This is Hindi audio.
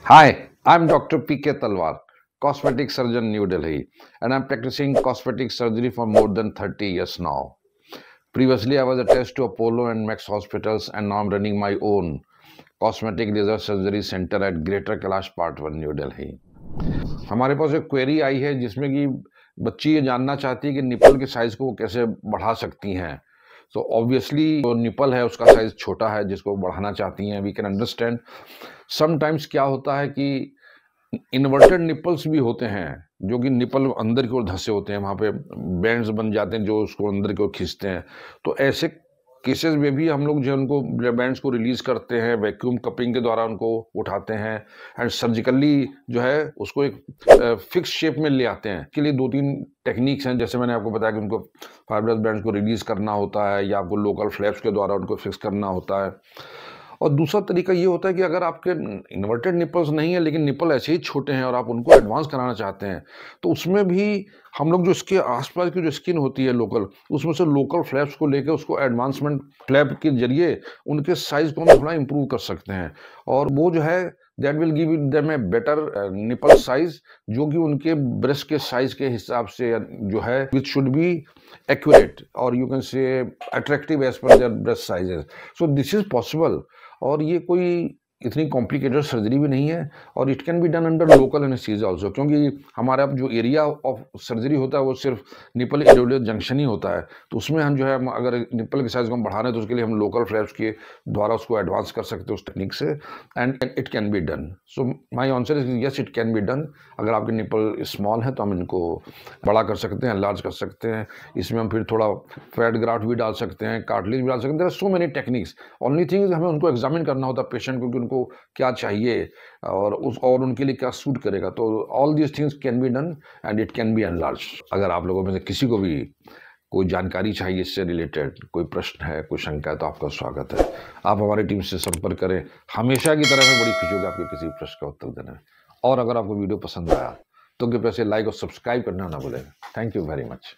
Hi, I'm Dr. P.K. Talwar, cosmetic surgeon, New Delhi, and I'm practicing cosmetic surgery for more than 30 years now. Previously, I was attached to Apollo and Max hospitals, and now I'm running my own cosmetic laser surgery center at Greater Kailash Part 1, New Delhi. हमारे पास एक क्वेरी आई है जिसमें कि बच्ची ये जानना चाहती है कि निपल के साइज को वो कैसे बढ़ा सकती हैं। सो ऑब्वियसली जो निपल है उसका साइज छोटा है जिसको बढ़ाना चाहती हैं। We can understand. समटाइम्स क्या होता है कि इन्वर्टेड निपल्स भी होते हैं जो कि निपल अंदर की ओर धंसे होते हैं, वहाँ पे बैंड्स बन जाते हैं जो उसको अंदर की ओर खींचते हैं। तो ऐसे केसेस में भी हम लोग जो उनको बैंड्स को रिलीज करते हैं, वैक्यूम कपिंग के द्वारा उनको उठाते हैं एंड सर्जिकली जो है उसको एक फिक्स शेप में ले आते हैं। के लिए दो तीन टेक्निक्स हैं, जैसे मैंने आपको बताया कि उनको फाइब्रस बैंड्स को रिलीज करना होता है या आपको लोकल फ्लैप्स के द्वारा उनको फिक्स करना होता है। और दूसरा तरीका ये होता है कि अगर आपके इन्वर्टेड निपल्स नहीं है लेकिन निपल ऐसे ही छोटे हैं और आप उनको एडवांस कराना चाहते हैं, तो उसमें भी हम लोग जो इसके आसपास की जो स्किन होती है लोकल, उसमें से लोकल फ्लैप्स को लेकर उसको एडवांसमेंट फ्लैप के जरिए उनके साइज को हम थोड़ा इंप्रूव कर सकते हैं। और वो जो है that will give them a better nipple size, जो कि उनके ब्रेस्ट के साइज के हिसाब से जो है विच शुड बी एक्यूरेट और you can say attractive as per their breast sizes. So this is possible. और ये कोई इतनी कॉम्प्लिकेटेड सर्जरी भी नहीं है और it can be done under local anaesthesia also, क्योंकि हमारा जो एरिया ऑफ सर्जरी होता है वो सिर्फ निपल एडोलियर जंक्शन ही होता है। तो उसमें हम जो है अगर निपल के साइज को हम बढ़ा रहे हैं तो उसके लिए हम लोकल फ्लैप्स के द्वारा उसको एडवांस कर सकते हैं उस टेक्निक से, and it can be done. So my answer is yes, it can be done. अगर आपके निपल स्मॉल है तो हम इनको बड़ा कर सकते हैं, लार्ज कर सकते हैं। इसमें हम फिर थोड़ा फैट ग्राफ्ट भी डाल सकते हैं, कार्टिलेज भी डाल सकते हैं। There are so many techniques. Only thing is हमें उनको एग्जामिन करना होता है पेशेंट को कि उनको क्या चाहिए और उनके लिए क्या सूट करेगा। तो all these things can be done and it can be enlarge. अगर आप लोगों में से किसी को भी कोई जानकारी चाहिए इससे रिलेटेड, कोई प्रश्न है, कोई शंका है, तो आपका स्वागत है। आप हमारी टीम से संपर्क करें। हमेशा की तरह मैं बड़ी खुशी होगी आपके किसी प्रश्न का उत्तर देने में। और अगर आपको वीडियो पसंद आया तो कृपया से लाइक और सब्सक्राइब करना ना भूलें। Thank you very much.